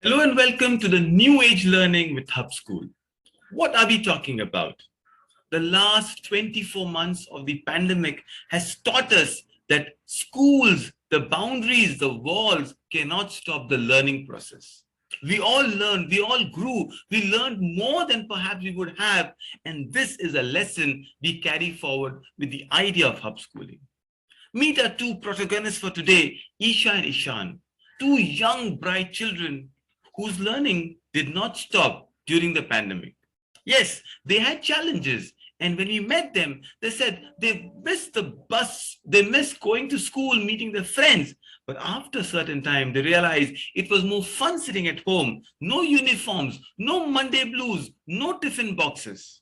Hello and welcome to the New Age Learning with Hub School. What are we talking about? The last 24 months of the pandemic has taught us that schools, the boundaries, the walls cannot stop the learning process. We all learned, we all grew, we learned more than perhaps we would have, and this is a lesson we carry forward with the idea of hub schooling. Meet our two protagonists for today, Isha and Ishan, two young, bright children whose learning did not stop during the pandemic. Yes, they had challenges. And when we met them, they said they missed the bus, they missed going to school, meeting their friends. But after a certain time, they realized it was more fun sitting at home. No uniforms, no Monday blues, no tiffin boxes.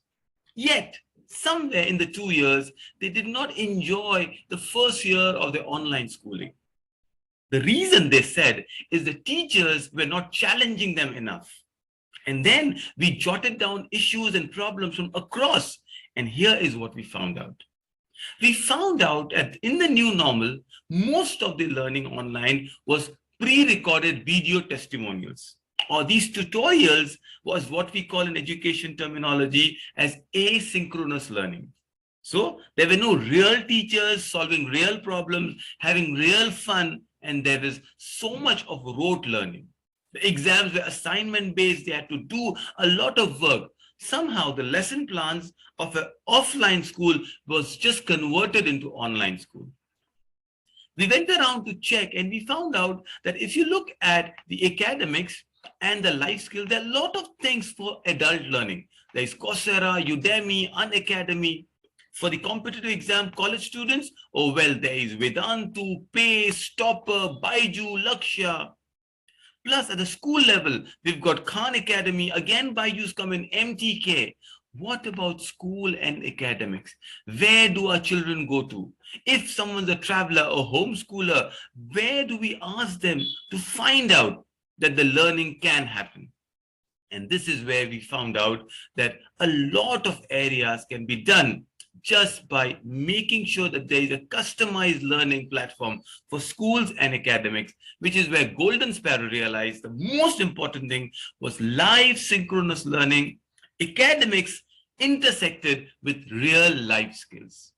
Yet, somewhere in the 2 years, they did not enjoy the first year of their online schooling. The reason they said is the teachers were not challenging them enough. And then we jotted down issues and problems from across. And here is what we found out. We found out that in the new normal, most of the learning online was pre-recorded video testimonials. Or these tutorials was what we call in education terminology as asynchronous learning. So there were no real teachers solving real problems, having real fun, and there was so much of rote learning. The exams were assignment based, they had to do a lot of work. Somehow the lesson plans of an offline school was just converted into online school. We went around to check and we found out that if you look at the academics and the life skills, there are a lot of things for adult learning. There is Coursera, Udemy, Unacademy. For the competitive exam college students, oh well, there is Vedantu, Pace, Topper, Baiju, Lakshya. Plus at the school level, we've got Khan Academy, again Baiju's come in, MTK. What about school and academics? Where do our children go to? If someone's a traveler or homeschooler, where do we ask them to find out that the learning can happen? And this is where we found out that a lot of areas can be done just by making sure that there is a customized learning platform for schools and academics, which is where Golden Sparrow realized the most important thing was live synchronous learning. Academics intersected with real life skills.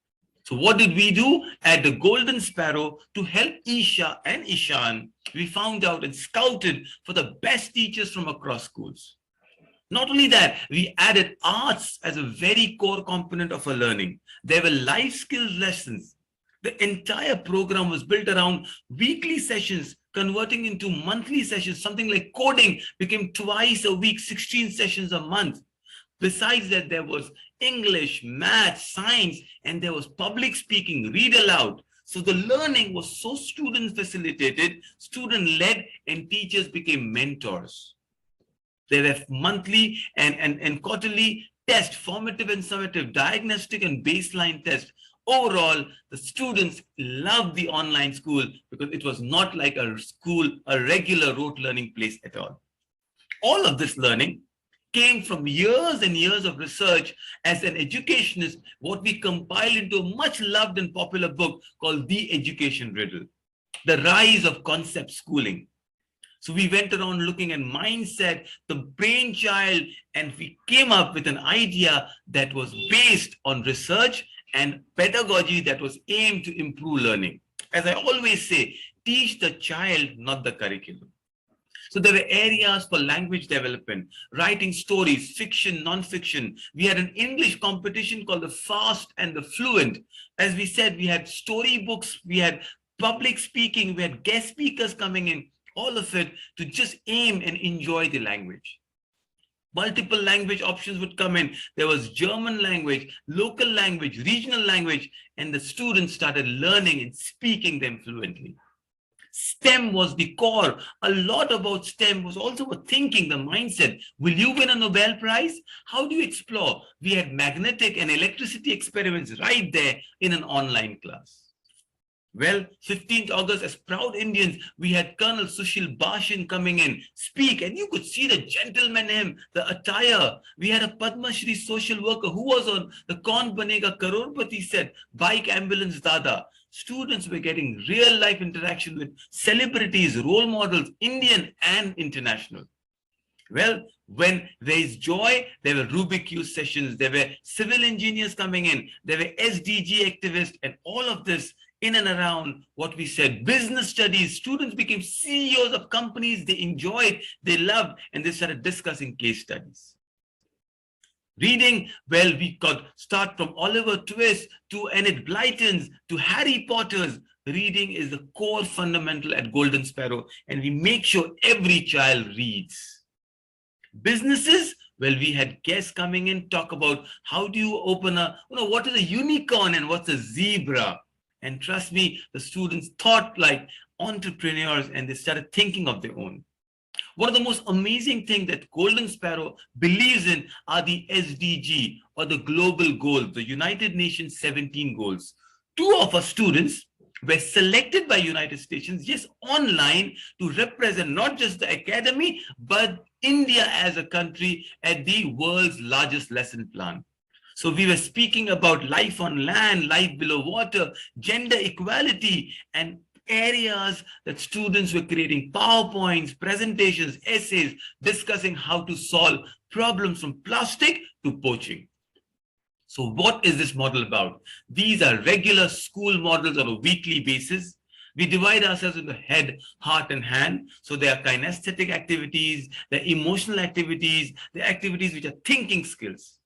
So what did we do at the Golden Sparrow to help Isha and Ishan? We found out and scouted for the best teachers from across schools. Not only that, we added arts as a very core component of our learning. There were life skills lessons. The entire program was built around weekly sessions, converting into monthly sessions. Something like coding became twice a week, 16 sessions a month. Besides that, there was English, math, science, and there was public speaking, read aloud. So the learning was so student facilitated, student led, and teachers became mentors. There were monthly and quarterly tests, formative and summative, diagnostic and baseline tests. Overall, the students loved the online school because it was not like a school, a regular rote learning place at all. All of this learning came from years and years of research as an educationist, what we compiled into a much loved and popular book called The Education Riddle, The Rise of Concept Schooling. So we went around looking at mindset, the brainchild, and we came up with an idea that was based on research and pedagogy that was aimed to improve learning. As I always say, teach the child, not the curriculum. So there were areas for language development, writing stories, fiction, non-fiction. We had an English competition called the Fast and the Fluent. As we said, we had storybooks, we had public speaking, we had guest speakers coming in. All of it to just aim and enjoy the language. Multiple language options would come in. There was German language, local language, regional language, and the students started learning and speaking them fluently. STEM was the core. A lot about STEM was also about thinking, the mindset. Will you win a Nobel Prize? How do you explore? We had magnetic and electricity experiments right there in an online class. Well, 15th August, as proud Indians, we had Colonel Sushil Bashin coming in, speak, and you could see the gentleman in him, the attire. We had a Padma Shri social worker who was on the Kaun Banega Crorepati set, bike ambulance Dada. Students were getting real life interaction with celebrities, role models, Indian and international. Well, when there is joy, there were Rubik Cube sessions, there were civil engineers coming in, there were SDG activists, and all of this in and around what we said, business studies. Students became CEOs of companies they enjoyed, they loved, and they started discussing case studies. Reading, well, we could start from Oliver Twist to Enid Blyton's to Harry Potter's. Reading is the core fundamental at Golden Sparrow, and we make sure every child reads. Businesses, well, we had guests coming in, talk about how do you open what is a unicorn and what's a zebra? And trust me, the students thought like entrepreneurs and they started thinking of their own. One of the most amazing things that Golden Sparrow believes in are the SDG, or the global goals, the United Nations 17 goals. Two of our students were selected by United Nations, yes, online, to represent not just the academy, but India as a country at the world's largest lesson plan. So we were speaking about life on land, life below water, gender equality, and areas that students were creating PowerPoints, presentations, essays, discussing how to solve problems from plastic to poaching. So what is this model about? These are regular school models on a weekly basis. We divide ourselves into head, heart, and hand. So there are kinesthetic activities, there are emotional activities, there are activities which are thinking skills.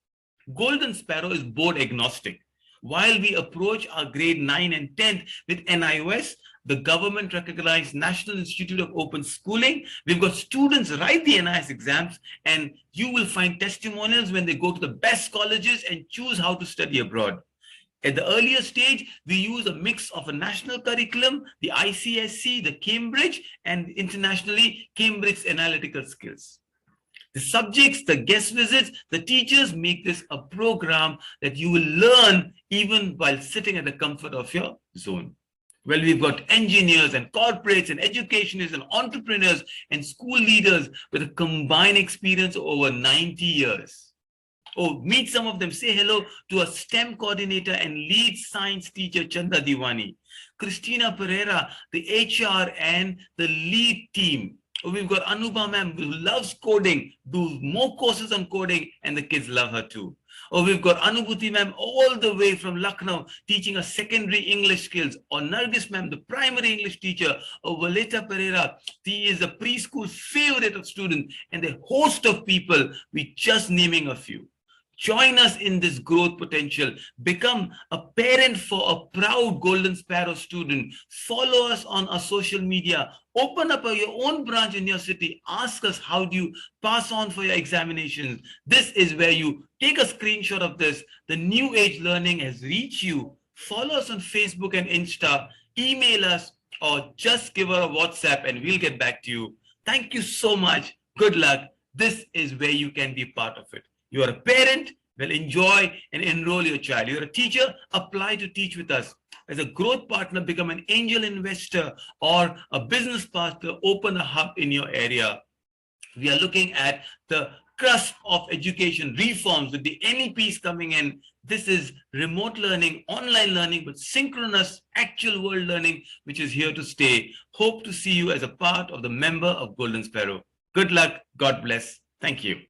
Golden Sparrow is board agnostic. While we approach our grade 9 and 10th with NIOS, the government recognized National Institute of Open Schooling, we've got students write the NIS exams, and you will find testimonials when they go to the best colleges and choose how to study abroad. At the earlier stage, we use a mix of a national curriculum, the ICSC, the Cambridge, and internationally, Cambridge analytical skills. The subjects, the guest visits, the teachers make this a program that you will learn even while sitting at the comfort of your zone. Well, we've got engineers and corporates and educationists and entrepreneurs and school leaders with a combined experience of over 90 years. Oh, meet some of them. Say hello to a STEM coordinator and lead science teacher, Chanda Diwani. Christina Pereira, the HR and the lead team. Oh, we've got Anuba ma'am who loves coding, do more courses on coding, and the kids love her too. Or we've got Anubhuti ma'am all the way from Lucknow teaching us secondary English skills. Or Nargis ma'am, the primary English teacher. Or Valeta Pereira, he is a preschool favorite of students, and a host of people, we just naming a few. Join us in this growth potential. Become a parent for a proud Golden Sparrow student. Follow us on our social media. Open up your own branch in your city. Ask us how do you pass on for your examinations. This is where you take a screenshot of this. The New Age Learning has reached you. Follow us on Facebook and Insta. Email us or just give her a WhatsApp and we'll get back to you. Thank you so much. Good luck. This is where you can be part of it. You are a parent, well, enjoy and enroll your child. You're a teacher, apply to teach with us. As a growth partner, become an angel investor or a business partner, open a hub in your area. We are looking at the cusp of education reforms with the NEPs coming in. This is remote learning, online learning, but synchronous actual world learning, which is here to stay. Hope to see you as a part of the member of Golden Sparrow. Good luck. God bless. Thank you.